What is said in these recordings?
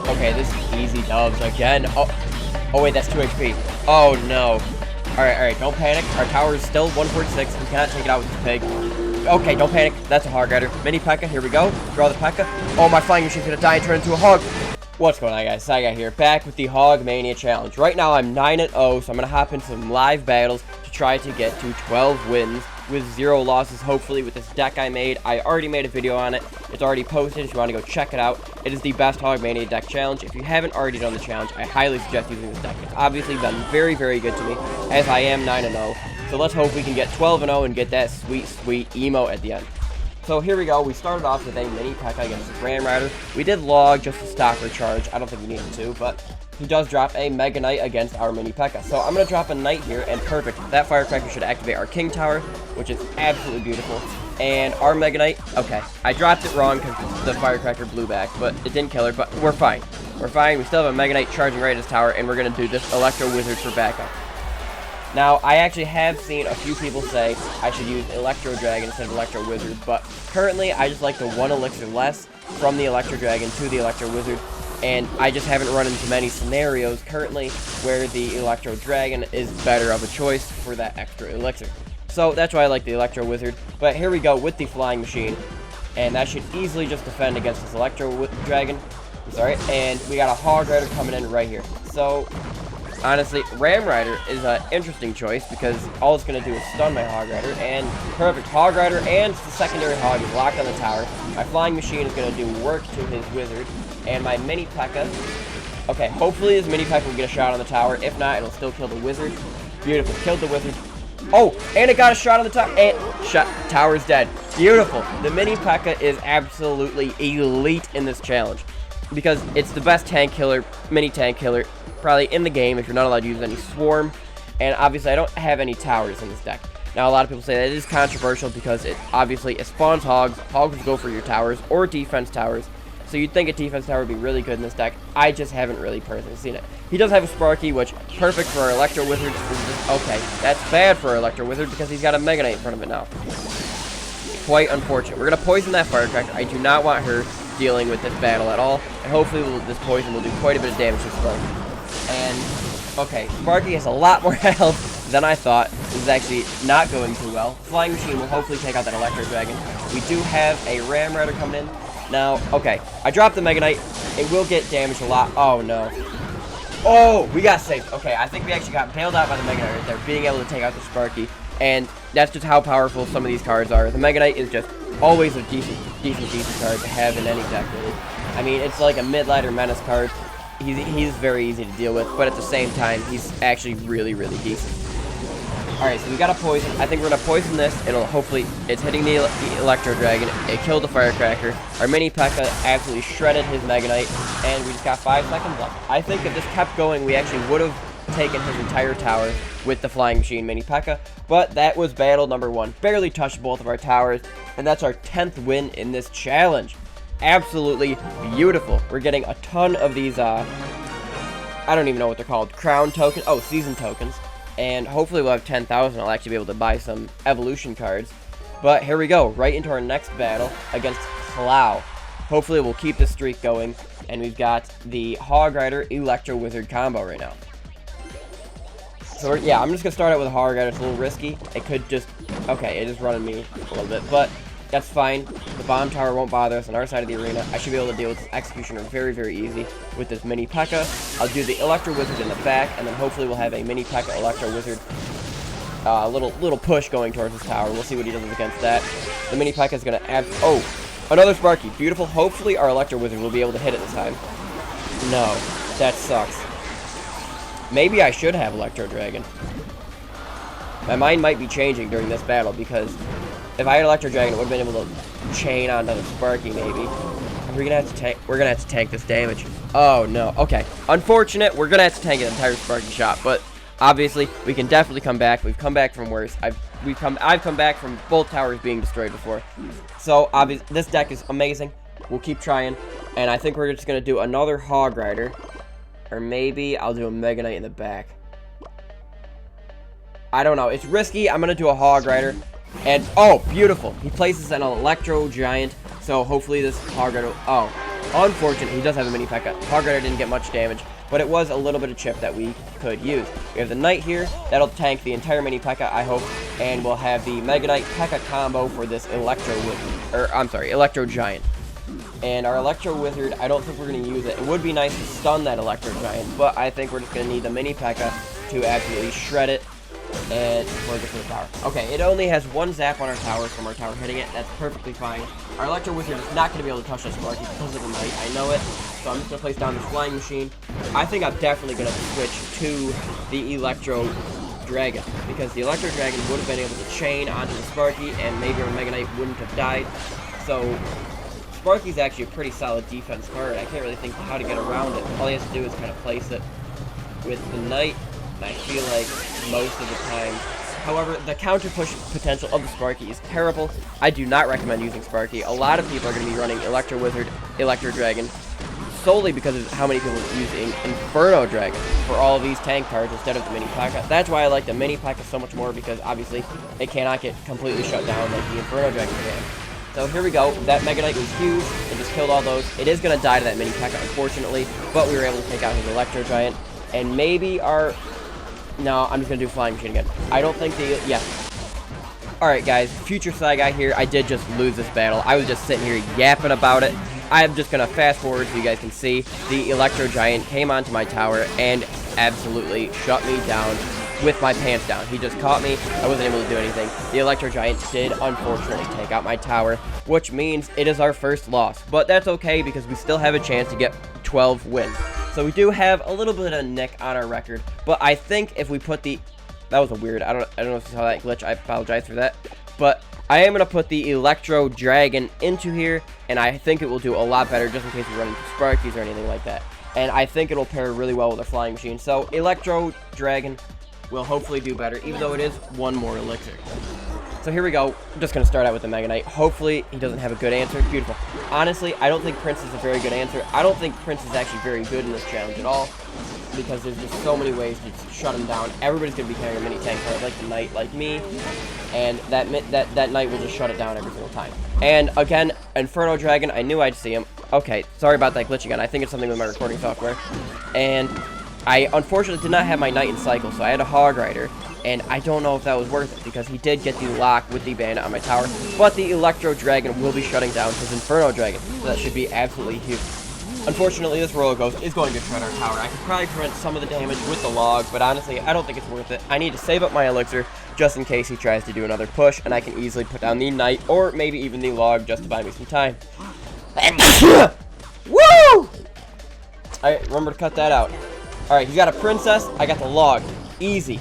Okay, this is easy dubs again. Oh wait, that's 2 HP. Oh no. Alright, don't panic. Our tower is still 146. We cannot take it out with this pig. Okay, don't panic. That's a hog rider. Mini P.E.K.K.A. Here we go. Draw the P.E.K.K.A. Oh, my flying machine's gonna die and turn into a hog. What's going on, guys? Saga here, back with the Hogmania challenge. Right now, I'm 9-0, so I'm gonna hop into some live battles to try to get to 12 wins with 0 losses, hopefully, with this deck I made. I already made a video on it. It's already posted if you want to go check it out. It is the best Hogmania deck challenge. If you haven't already done the challenge, I highly suggest using this deck. It's obviously been very, very good to me, as I am 9-0. So let's hope we can get 12-0 and get that sweet, sweet emote at the end. So here we go. We started off with a mini P.E.K.K.A. against the Ram Rider. We did log just to stop her charge. I don't think we needed to, but he does drop a Mega Knight against our mini P.E.K.K.A. So I'm going to drop a Knight here, and perfect. That Firecracker should activate our King Tower, which is absolutely beautiful. And our Mega Knight, okay, I dropped it wrong because the Firecracker blew back, but it didn't kill her, but we're fine. We're fine. We still have a Mega Knight charging right at his tower, and we're going to do this Electro Wizard for backup. Now, I actually have seen a few people say I should use Electro Dragon instead of Electro Wizard, but currently I just like the 1 elixir less from the Electro Dragon to the Electro Wizard, and I just haven't run into many scenarios currently where the Electro Dragon is better of a choice for that extra elixir. So that's why I like the Electro Wizard, but here we go with the Flying Machine, and that should easily just defend against this Electro Dragon. I'm sorry, and we got a Hog Rider coming in right here. So honestly, Ram Rider is an interesting choice because all it's going to do is stun my Hog Rider, and perfect. Hog Rider and the secondary Hog is locked on the tower. My Flying Machine is going to do work to his Wizard, and my Mini P.E.K.K.A. Okay, hopefully his Mini P.E.K.K.A. will get a shot on the tower. If not, it'll still kill the Wizard. Beautiful. Killed the Wizard. Oh, and it got a shot on the tower, and tower's dead. Beautiful. The Mini P.E.K.K.A. is absolutely elite in this challenge because it's the best tank killer, mini tank killer, probably in the game if you're not allowed to use any swarm, and obviously I don't have any towers in this deck. Now a lot of people say that it is controversial because it spawns hogs. Hogs go for your towers or defense towers, so you'd think a defense tower would be really good in this deck. I just haven't really personally seen it. He does have a Sparky, which perfect for our Electro Wizard. Okay, that's bad for our Electro Wizard because he's got a Mega Knight in front of it now. Quite unfortunate. We're gonna poison that Firecracker. I do not want her dealing with this battle at all, and hopefully this poison will do quite a bit of damage to Sparky. And, okay, Sparky has a lot more health than I thought. This is actually not going too well. Flying Machine will hopefully take out that Electro Dragon. We do have a Ram Rider coming in. Now, okay, I dropped the Mega Knight. It will get damaged a lot. Oh, no. Oh, we got saved. Okay, I think we actually got bailed out by the Mega Knight right there, being able to take out the Sparky. And that's just how powerful some of these cards are. The Mega Knight is just always a decent card to have in any deck, really. I mean, it's like a mid-ladder menace card. He's very easy to deal with, but at the same time, he's actually really, really decent. Alright, so we got a poison. I think we're going to poison this. It's hitting the Electro Dragon. It killed the Firecracker. Our Mini P.E.K.K.A. absolutely shredded his Mega Knight, and we just got 5 seconds left. I think if this kept going, we actually would have taken his entire tower with the Flying Machine Mini P.E.K.K.A. But that was battle number 1. Barely touched both of our towers, and that's our 10th win in this challenge. Absolutely beautiful. We're getting a ton of these, I don't even know what they're called, crown tokens, oh, season tokens, and hopefully we'll have 10,000. I'll actually be able to buy some evolution cards. But here we go, right into our next battle against Clow. Hopefully we'll keep this streak going, and we've got the Hog Rider Electro Wizard combo right now. So yeah, I'm just gonna start out with a Hog Rider. It's a little risky. It could just, okay, it is running me a little bit, but that's fine. The bomb tower won't bother us on our side of the arena. I should be able to deal with this Executioner very, very easy with this Mini P.E.K.K.A. I'll do the Electro Wizard in the back, and then hopefully we'll have a Mini P.E.K.K.A. Electro Wizard. Little push going towards his tower. We'll see what he does against that. The Mini P.E.K.K.A. is going to add... Oh, another Sparky. Beautiful. Hopefully our Electro Wizard will be able to hit it this time. No, that sucks. Maybe I should have Electro Dragon. My mind might be changing during this battle because if I had Electro Dragon, it would have been able to chain onto the Sparky, maybe. We're gonna have to tank this damage. Oh no. Okay. Unfortunate. We're gonna have to tank an entire Sparky shot, but obviously we can definitely come back. We've come back from worse. I've come back from both towers being destroyed before. So obviously this deck is amazing. We'll keep trying, and I think we're just gonna do another Hog Rider, or maybe I'll do a Mega Knight in the back. I don't know. It's risky. I'm gonna do a Hog Rider. And, oh, beautiful. He places an Electro Giant, so hopefully this Hog Rider... Oh, Unfortunate, he does have a mini P.E.K.K.A. Hog Rider didn't get much damage, but it was a little bit of chip that we could use. We have the Knight here. That'll tank the entire mini P.E.K.K.A., I hope. And we'll have the Mega Knight P.E.K.K.A. combo for this Electro Wizard. Or, I'm sorry, Electro Giant. And our Electro Wizard, I don't think we're going to use it. It would be nice to stun that Electro Giant, but I think we're just going to need the mini P.E.K.K.A. to absolutely shred it. And we're good for the tower. Okay, it only has one zap on our tower from our tower hitting it. That's perfectly fine. Our Electro Wizard is not going to be able to touch this Sparky because of the Knight. I know it. So I'm just going to place down this Flying Machine. I think I'm definitely going to switch to the Electro Dragon, because the Electro Dragon would have been able to chain onto the Sparky, and maybe our Mega Knight wouldn't have died. So Sparky's actually a pretty solid defense card. I can't really think how to get around it. All he has to do is kind of place it with the Knight. I feel like most of the time. However, the counter push potential of the Sparky is terrible. I do not recommend using Sparky. A lot of people are going to be running Electro Wizard, Electro Dragon, solely because of how many people are using Inferno Dragon for all of these tank cards instead of the mini P.E.K.K.A. That's why I like the mini P.E.K.K.A. so much more, because obviously it cannot get completely shut down like the Inferno Dragon can. So here we go. That Mega Knight was huge. It just killed all those. It is going to die to that mini P.E.K.K.A. unfortunately, but we were able to take out his Electro Giant. And maybe our... No, I'm just going to do Flying Machine again. I don't think the... Yeah. Alright, guys. Future Psy Guy here. I did just lose this battle. I was just sitting here yapping about it. I'm just going to fast forward so you guys can see. The Electro Giant came onto my tower and absolutely shut me down with my pants down. He just caught me. I wasn't able to do anything. The Electro Giant did, unfortunately, take out my tower, which means it is our first loss. But that's okay, because we still have a chance to get 12 wins. So we do have a little bit of a nick on our record, but I think if we put the... That was a weird... I don't know if you saw that glitch. I apologize for that. But I am going to put the Electro Dragon into here, and I think it will do a lot better just in case we run into Sparkies or anything like that. And I think it'll pair really well with our Flying Machine. So Electro Dragon will hopefully do better, even though it is one more elixir. So here we go. I'm just going to start out with the Mega Knight. Hopefully, he doesn't have a good answer. Beautiful. Honestly, I don't think Prince is a very good answer. I don't think Prince is actually very good in this challenge at all, because there's just so many ways to shut him down. Everybody's going to be carrying a mini tank card like the Knight, like me, and that Knight will just shut it down every single time. And again, Inferno Dragon, I knew I'd see him. Okay, sorry about that glitch again. I think it's something with my recording software. And I unfortunately did not have my Knight in cycle, so I had a Hog Rider. And I don't know if that was worth it, because he did get the lock with the bandit on my tower. But the Electro Dragon will be shutting down his Inferno Dragon, so that should be absolutely huge. Unfortunately, this Roller Ghost is going to shred our tower. I could probably prevent some of the damage with the log, but honestly, I don't think it's worth it. I need to save up my elixir just in case he tries to do another push, and I can easily put down the Knight, or maybe even the log, just to buy me some time. Woo! Alright, remember to cut that out. Alright, he's got a Princess, I got the log. Easy.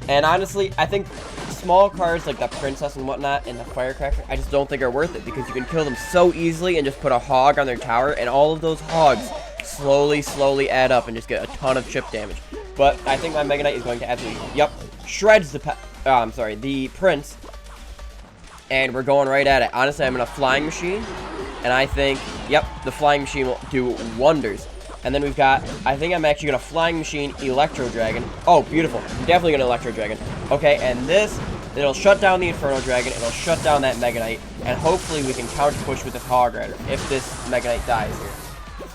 And honestly, I think small cards like the Princess and whatnot and the Firecracker, I just don't think are worth it, because you can kill them so easily and just put a hog on their tower, and all of those hogs slowly add up and just get a ton of chip damage. But I think my Mega Knight is going to absolutely, shreds the Prince, and we're going right at it. Honestly, I'm in a Flying Machine, and I think, the Flying Machine will do wonders. And then we've got, I think I'm actually going to Flying Machine Electro Dragon. Oh, beautiful. I'm definitely going to Electro Dragon. Okay, and this, it'll shut down the Inferno Dragon. It'll shut down that Mega Knight. And hopefully we can counter push with this Hog Rider if this Mega Knight dies here.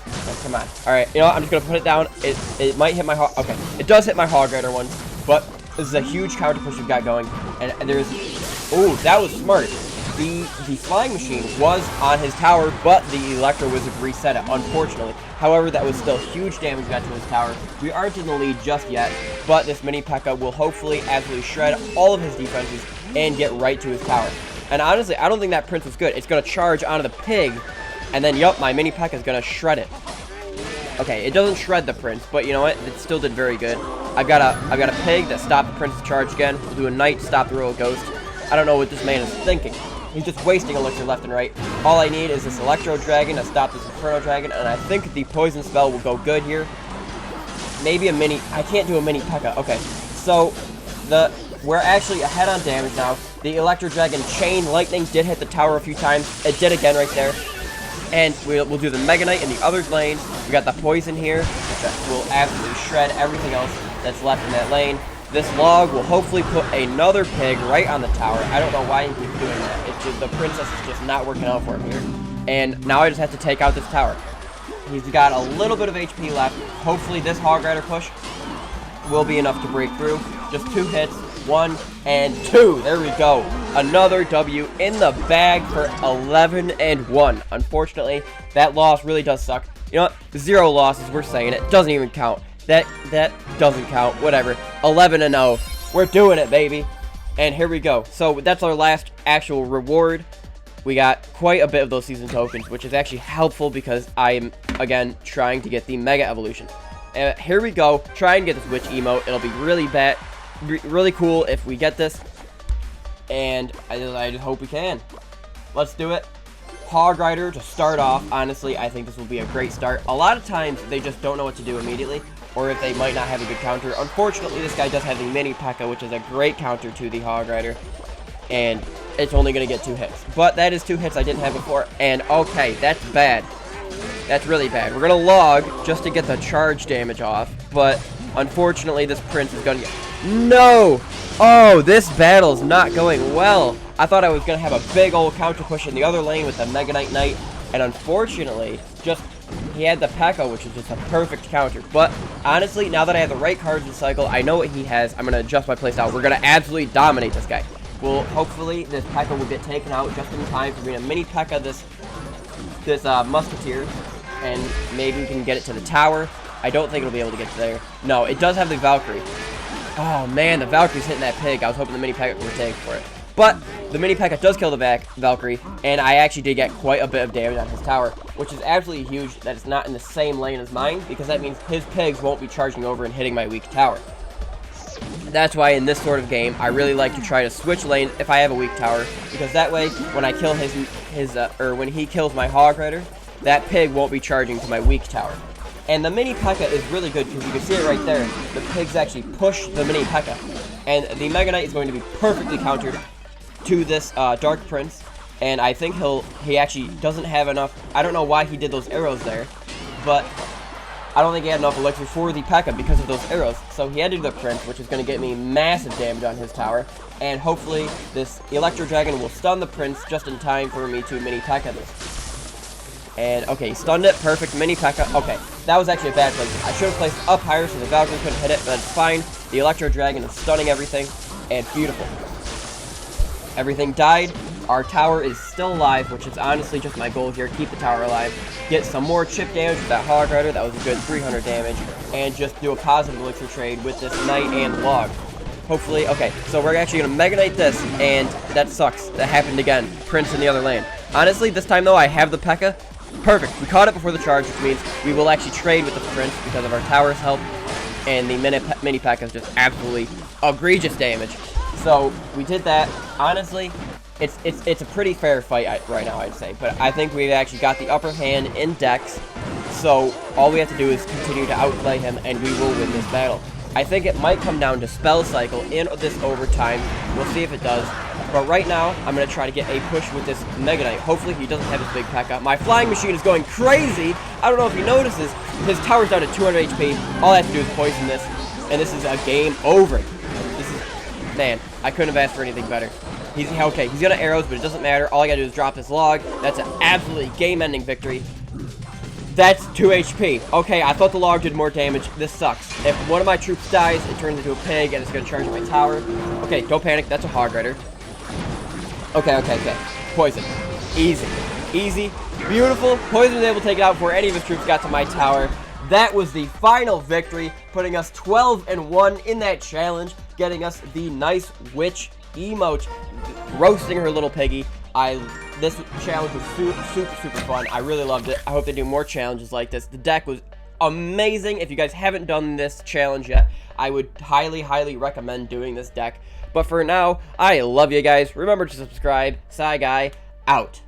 Oh, come on. Alright, you know what? I'm just going to put it down. It might hit my Hog... Okay, it does hit my Hog Rider once. But this is a huge counter push we've got going. And there's... Oh, that was smart. The Flying Machine was on his tower, but the Electro Wizard reset it, unfortunately. However, that was still huge damage got to his tower. We aren't in the lead just yet, but this mini P.E.K.K.A. will hopefully absolutely shred all of his defenses and get right to his tower. And honestly, I don't think that Prince was good. It's going to charge onto the pig, and then, my mini P.E.K.K.A. is going to shred it. Okay, it doesn't shred the Prince, but you know what? It still did very good. I've got a pig that stopped the Prince's charge again. We'll do a Knight to stop the Royal Ghost. I don't know what this man is thinking. He's just wasting elixir left and right. All I need is this Electro Dragon to stop this Inferno Dragon, and I think the Poison Spell will go good here. Maybe a mini... I can't do a mini P.E.K.K.A. Okay, so we're actually ahead on damage now. The Electro Dragon Chain Lightning did hit the tower a few times. It did again right there. And we'll do the Mega Knight in the other lane. We got the Poison here, which will absolutely shred everything else that's left in that lane. This log will hopefully put another pig right on the tower. I don't know why he keeps doing that. It's just, the Princess is just not working out for him here. And now I just have to take out this tower. He's got a little bit of HP left. Hopefully this Hog Rider push will be enough to break through. Just 2 hits. 1 and 2. There we go. Another W in the bag for 11-1. Unfortunately, that loss really does suck. You know what? 0 losses. We're saying it. Doesn't even count. That doesn't count. Whatever. 11-0. We're doing it, baby. And here we go. So that's our last actual reward. We got quite a bit of those season tokens, which is actually helpful because I am, again, trying to get the Mega Evolution. Here we go. Try and get this Witch emote. It'll be really cool if we get this. And I just hope we can. Let's do it. Hog Rider to start off. Honestly, I think this will be a great start. A lot of times, they just don't know what to do immediately, or if they might not have a good counter. Unfortunately, this guy does have the Mini P.E.K.K.A., which is a great counter to the Hog Rider. And it's only going to get 2 hits. But that is 2 hits I didn't have before. And okay, that's bad. That's really bad. We're going to log just to get the charge damage off. But unfortunately, this Prince is going to get... No! Oh, this battle's not going well. I thought I was going to have a big old counter push in the other lane with the Mega Knight. And unfortunately, he had the P.E.K.K.A., which is just a perfect counter. But honestly, now that I have the right cards in cycle, I know what he has. I'm going to adjust my playstyle. We're going to absolutely dominate this guy. Well, hopefully, this P.E.K.K.A. will get taken out just in time for being a mini P.E.K.K.A. this Musketeer. And maybe we can get it to the tower. I don't think it'll be able to get to there. No, it does have the Valkyrie. Oh, man, the Valkyrie's hitting that pig. I was hoping the mini P.E.K.K.A. would take for it. But the mini P.E.K.K.A. does kill the Valkyrie, and I actually did get quite a bit of damage on his tower, which is absolutely huge that it's not in the same lane as mine, because that means his pigs won't be charging over and hitting my weak tower. That's why in this sort of game, I really like to try to switch lanes if I have a weak tower, because that way, when I kill when he kills my Hog Rider, that pig won't be charging to my weak tower. And the mini P.E.K.K.A. is really good because you can see it right there. The pigs actually push the mini P.E.K.K.A. And the Mega Knight is going to be perfectly countered to this Dark Prince. And I think he actually doesn't have enough. I don't know why he did those arrows there, but I don't think he had enough elixir for the P.E.K.K.A. because of those arrows. So he had to do the Prince, which is going to get me massive damage on his tower. And hopefully this Electro Dragon will stun the Prince just in time for me to mini P.E.K.K.A. this. And, okay, stunned it. Perfect. Mini P.E.K.K.A. Okay, that was actually a bad placement. I should have placed it up higher so the Valkyrie couldn't hit it, but that's fine. The Electro Dragon is stunning everything, and beautiful. Everything died. Our tower is still alive, which is honestly just my goal here. Keep the tower alive. Get some more chip damage with that Hog Rider. That was a good 300 damage. And just do a positive elixir trade with this Knight and Log. Hopefully, okay, so we're actually going to Mega Knight this, and that sucks. That happened again. Prince in the other lane. Honestly, this time, though, I have the P.E.K.K.A. Perfect. We caught it before the charge, which means we will actually trade with the Prince because of our tower's help. And the mini P.E.K.K.A. is just absolutely egregious damage. So, we did that. Honestly, it's a pretty fair fight right now, I'd say. But I think we've actually got the upper hand in Dex. So, all we have to do is continue to outplay him, and we will win this battle. I think it might come down to Spell Cycle in this overtime. We'll see if it does. But right now, I'm going to try to get a push with this Mega Knight. Hopefully, he doesn't have his big P.E.K.K.A. My Flying Machine is going crazy. I don't know if he notices. His tower's down to 200 HP. All I have to do is poison this. And this is a game over. Man, I couldn't have asked for anything better. Okay, he's got arrows, but it doesn't matter. All I got to do is drop this Log. That's an absolutely game-ending victory. That's 2 HP. Okay, I thought the Log did more damage. This sucks. If one of my troops dies, it turns into a pig, and it's going to charge my tower. Okay, don't panic. That's a Hog Rider. Okay. Poison. Easy. Easy. Beautiful. Poison was able to take it out before any of his troops got to my tower. That was the final victory, putting us 12-1 in that challenge, getting us the nice witch emote, roasting her little piggy. This challenge was super fun. I really loved it. I hope they do more challenges like this. The deck was amazing. If you guys haven't done this challenge yet, I would highly recommend doing this deck. But for now, I love you guys. Remember to subscribe. Guy out.